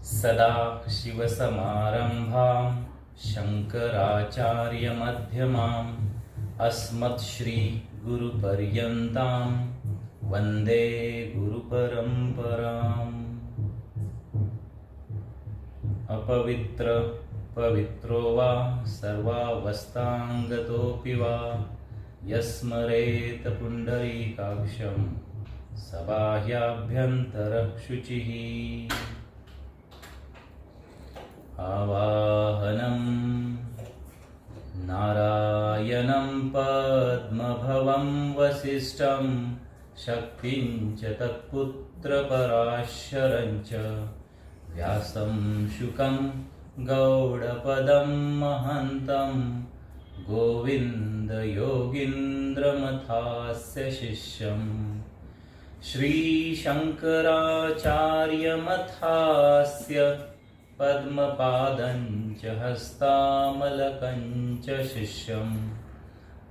सदाशिवसमारम्भां शङ्कराचार्यमध्यमाम् अस्मत्श्रीगुरुपर्यन्तां वन्दे गुरुपरम्पराम्। अपवित्र पवित्रो वा सर्वावस्थाङ्गतोऽपि वा यस्मरेत पुण्डरीकाक्षं सबाह्याभ्यन्तरः शुचिः। आवाहनं नारायणं पद्मभवं वसिष्ठं शक्तिं च तत्पुत्रपराशरं च व्यासं शुकं गौडपदं महन्तं गोविन्दयोगीन्द्रमथास्य शिष्यम् श्रीशङ्कराचार्यमथास्य पद्मपादं च हस्तामलकं च शिष्यं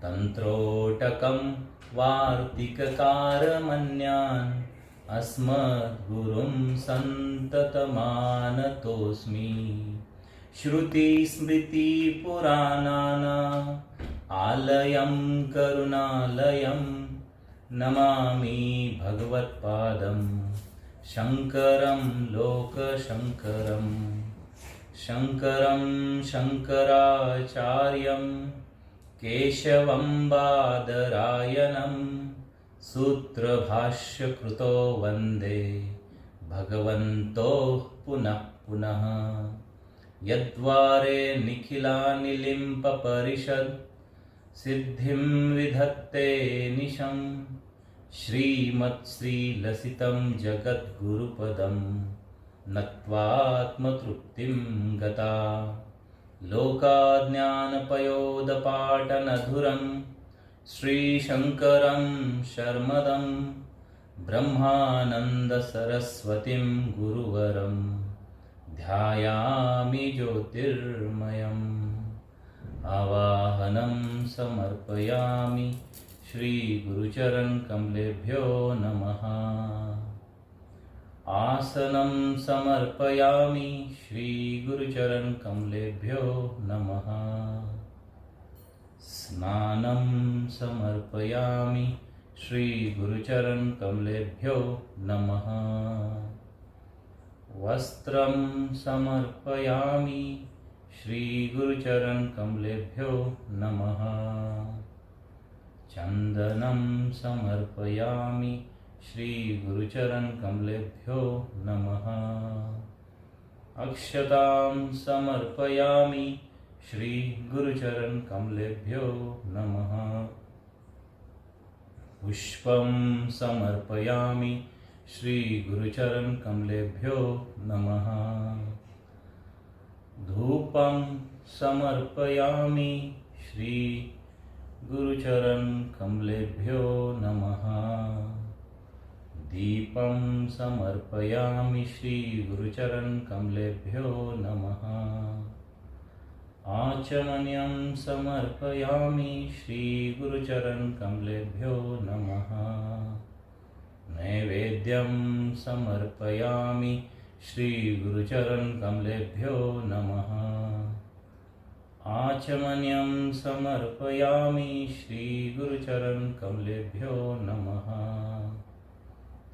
तन्त्रोटकं वार्तिककारमन्यान् अस्मद्गुरुं सन्ततमानतोऽस्मि। श्रुतिस्मृतिपुराणानाम् आलयं करुणालयं नमामि भगवत्पादं शङ्करं लोकशङ्करं। शङ्करं शङ्कराचार्यं केशवं बादरायणं सूत्रभाष्यकृतो वन्दे भगवन्तो पुनः पुनः। यद्वारे निखिलानि लिम्पपरिषद् सिद्धिं विधत्ते निशं श्रीमत्श्रीलसितं जगद्गुरुपदं नत्वात्मतृप्तिं गता। लोकाज्ञानपयोदपाटनधुरं श्रीशङ्करं शर्मदं ब्रह्मानन्दसरस्वतीं गुरुवरं ध्यायामि ज्योतिर्मयम्। आवाहनं समर्पयामि श्रीगुरुचरणकमलेभ्यो नमः। आसनं समर्पयामि श्रीगुरुचरणकमलेभ्यो नमः। स्नानं समर्पयामि श्रीगुरुचरणकमलेभ्यो नमः। वस्त्रं समर्पयामि श्रीगुरुचरणकमलेभ्यो नमः। चन्दनं समर्पयामि श्रीगुरुचरणकमलेभ्यो नमः। अक्षतां समर्पयामि श्रीगुरुचरणकमलेभ्यो नमः। पुष्पं समर्पयामि श्रीगुरुचरणकमलेभ्यो नमः। धूपं समर्पयामि श्रीगुरुचरणकमलेभ्यो नमः। दीपं समर्पयामि श्रीगुरुचरणकमलेभ्यो नमः। आचमनीयं समर्पयामि श्रीगुरुचरणकमलेभ्यो नमः। नैवेद्यं समर्पयामि श्रीगुरुचरणकमलेभ्यो नमः। आचमनीयं समर्पयामि श्रीगुरुचरणकमलेभ्यो नमः।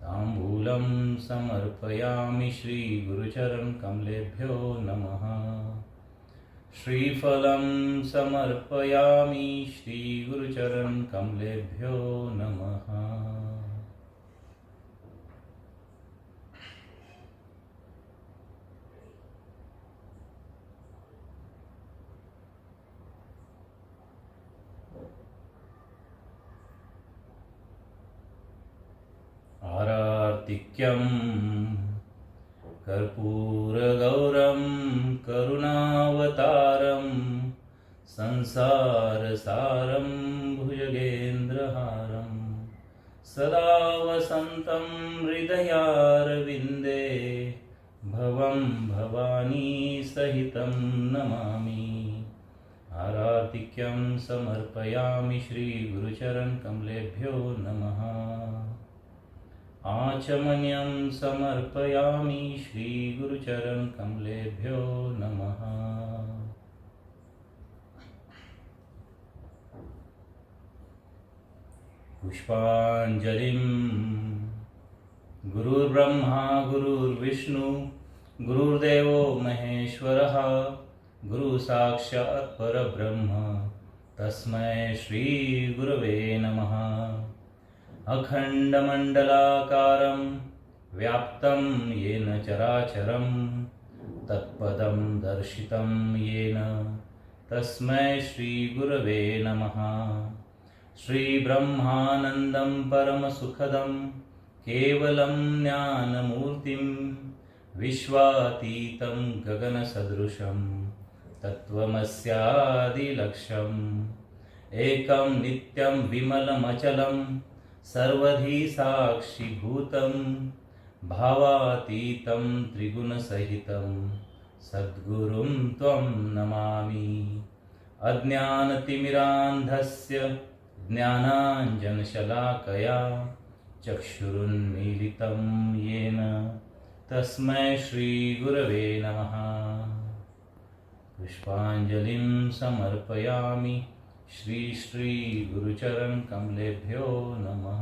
ताम्बूलं समर्पयामि श्रीगुरुचरणकमलेभ्यो नमः। श्रीफलं समर्पयामि श्रीगुरुचरणकमलेभ्यो नमः। आरार्तिक्यं कर्पूरगौरं करुणावतारं संसारसारं भुजगेन्द्रहारं सदा वसन्तं हृदयारविन्दे भवं भवानी सहितं नमामि। आरार्तिक्यं समर्पयामि श्रीगुरुचरणकमलेभ्यो नमः। आचमन्यं समर्पयामि श्रीगुरुचरणकमलेभ्यो नमः। पुष्पाञ्जलिं गुरुर्ब्रह्मा गुरुर्विष्णु गुरुर्देवो महेश्वरः गुरुसाक्षात् परब्रह्म तस्मै श्रीगुरवे नमः। अखण्डमण्डलाकारं व्याप्तं येन चराचरं तत्पदं दर्शितं येन तस्मै श्रीगुरवे नमः। श्रीब्रह्मानन्दं परमसुखदं केवलं ज्ञानमूर्तिं विश्वातीतं गगनसदृशं तत्त्वमस्यादिलक्ष्यम् एकं नित्यं विमलमचलं सर्वधी साक्षिभूतं भावातीतं त्रिगुणसहितं सद्गुरुं त्वं नमामि। अज्ञानतिमिरान्धस्य ज्ञानाञ्जनशलाकया चक्षुरुन्मीलितं येन तस्मै श्रीगुरवे नमः। पुष्पाञ्जलिं समर्पयामि श्री गुरुचरणकमलेभ्यो नमः।